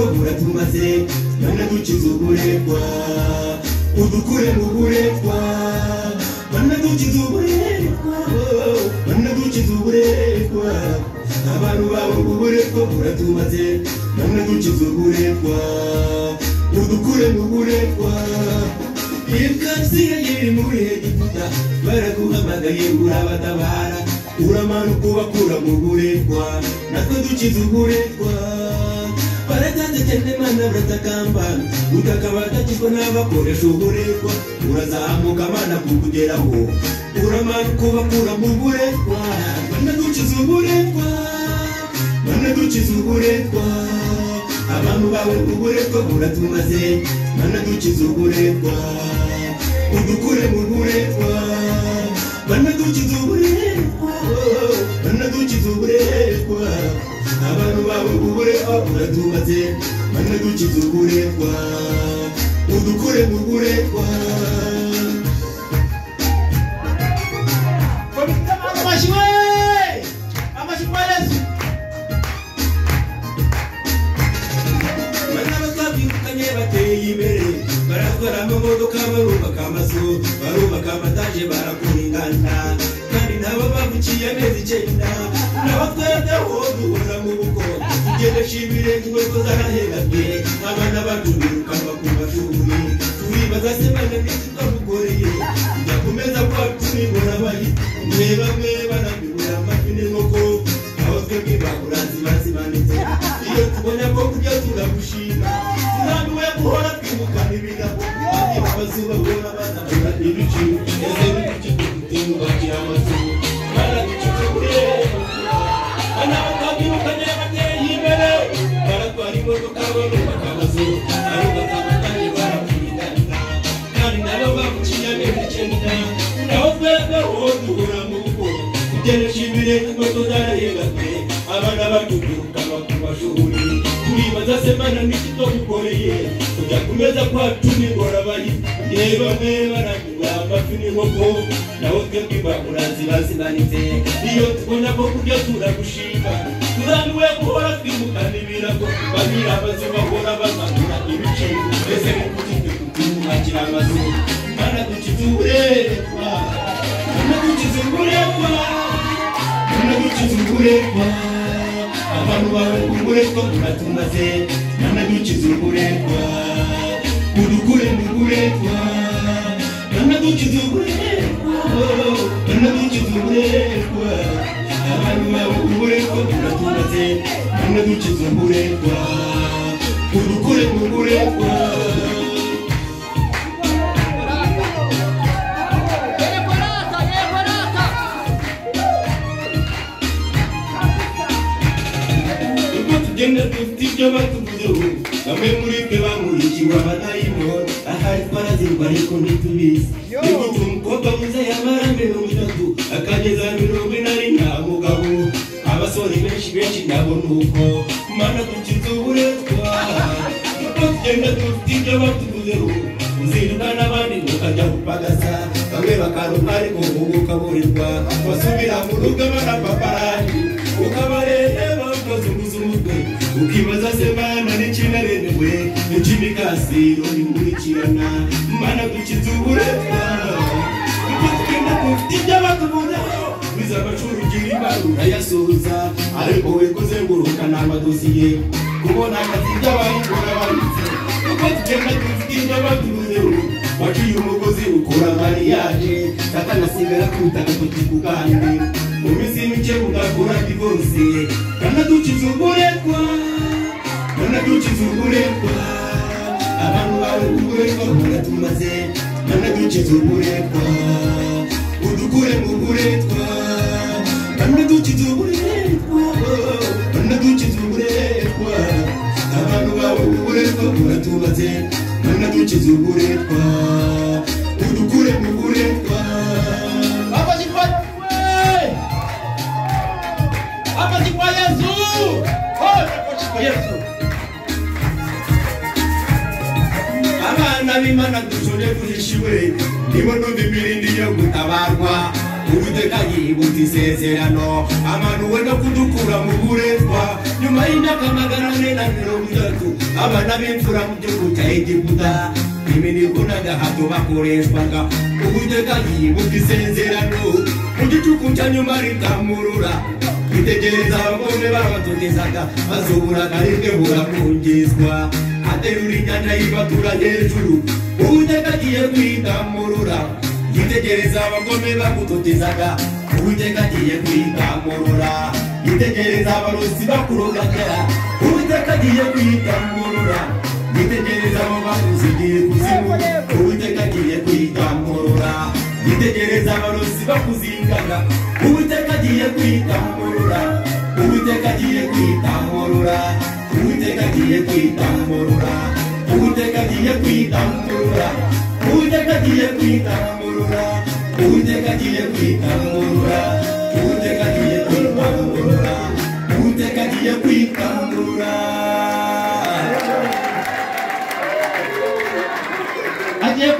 uburetwa buratumaze mana dukiza uburetwa udukure mu buretwa mana dukiza uburetwa mana dukiza uburetwa abantu bawe uburetwa buratumaze mana dukiza uburetwa udukure mu buretwa ikasiye yiri muri Egiputa baraguhamagaye urabatabara uramanuka ubakura mu buretwa natwe dukiza uburetwa baratanze cyane mana baratakamba utakabatakizwa n'abakoresha uburetwa urazamuka mana kukugeraho uramanuka ubakura mu buretwa mana dukiza uburetwa mana dukiza uburetwa abantu bawe uburetwa buratumaze mana dukiza uburetwa udukure mu buretwa mana dukiza uburetwa mana dukiza uburetwa abantu bawe uburetwa buratumaze mana dukiza uburetwa udukure mu buretwa Modoka barubaka amazu barubaka amataje barakuringana kandi nabo bavukiye neza icyenda n'abatwedeho duhora mu buko tugeresha ibirenge inkweto zarahegamye abana bacu birukanwa ku mashuri turibaza se bane n'iki twamukoreye tujya kumeza kwacu nibura bayi mwe bamwe barabibura amafi n'inkoko aho twebwe bakurazi bazimanitse iyo tubona ko kurya turagushima turambiwe guhora twimukana ibigabo abazuba bora bazabura ibici ese n'iki tutimba cyamazu baradukiza uburetwa bana bakabirukanye bateye imbere baratwara imodoka barubaka amazu barubaka amataje barakurigana kandi nabo bavukiye neza icyenda naho twebwe uwo duhura mu rugo tugeresha ibirenge inkweto zarahegamye abana bacu birukanwa ku mashuri turibaza se mana n'iki twamukoreye kujya kumeza kwacu nibora bayi bamwe barabibura amafi n'inkoko naho twebwe bakurazi bazimanitse iyo tubona ko kurya turagushima turambiwe guhora twimukana ibirago babira amazu bahora bazamura ibice mbese n'ukuti twe tutimukakira amazu mana dukiza uburetwa mana dukiza uburetwa mana dukiza uburetwa abantu bawe uburetwa buratumaze mana dukiza uburetwa udukure mu buretwa mana dukiza uburetwa mana dukiza uburetwa abantu bawe uburetwa buratumaze mana dukiza uburetwa udukure mu buretwa genda dufite ibyo batuvuzeho bamwe muri twe bamurikiwe abadayimoni ahari twarazirwa ariko ntitubizi nigute umukobwa mwiza yamara 30 akageza 40 nta mugabo abasore benshi nabo nuko mana dukiza uburetwa genda dufite ibyo batuvuzeho uzinduka n'abandi ukajya gupagasa bamwe bakaruka ariko ukaburirwa basubira mu rugo barapaparayi ukabareba ukazunguzumutwe ukibaza se mana n'ikinarenewe n'ikimikasiro n'inkurikirana mana dukiza uburetwa tugenda dufite ibyo batuvuzeho biza amashuri ugira imbarura yasoza ariko we kuzenguruka n'amadosiye kubona akazi by'abayikora baritse kuko tugenda dufite ibyo batuvuzeho waciye umugozi ukora mariage satanasigara kwitaka kutikugande mu minsi mike ugakora divorce kana dukiza uburetwa kana dukiza uburetwa abantu bawe uburetwa buratumaze kana dukiza uburetwa udukure mu buretwa kana dukiza uburetwa kana dukiza uburetwa abantu bawe uburetwa buratumaze kana dukiza uburetwa udukure mu buretwa Yesu abana b'Imana dushore duhishiwe nibo numva imirindi yo gutabarwa Uwiteka yibutse isezerano amanuwe no kudukura mu buretwa nyuma y'imyaka 430 abana b'imfura mu gihugu cya Egiputa iminirgo n'agahato bakoreshwaga Uwiteka yibutse isezerano mu gicuku cya nyuma ritamurura bitegereza abagome babatotezaga bazuburaga rimwe burakungizwa aterura inyanja yibatura hejuru Uwiteka agiye kwitamurura yitegereza abagome bagutotezaga Uwiteka agiye kwitamurura yitegereza abarozi bakurogagera Uwiteka agiye kwitamurura yitegereza abo bakuzigiye kuzimu Uwiteka agiye kwitamurura yitegereza abarozi bakuzingaga Uwiteka agiye kwitamurura Uwiteka agiye kwitamurura Uwiteka agiye kwitamurura Uwiteka agiye kwitamurura Uwiteka agiye kwitamurura Uwiteka agiye kwitamurura Uwiteka agiye kwitamurura Uwiteka agiye kwitamurura agiye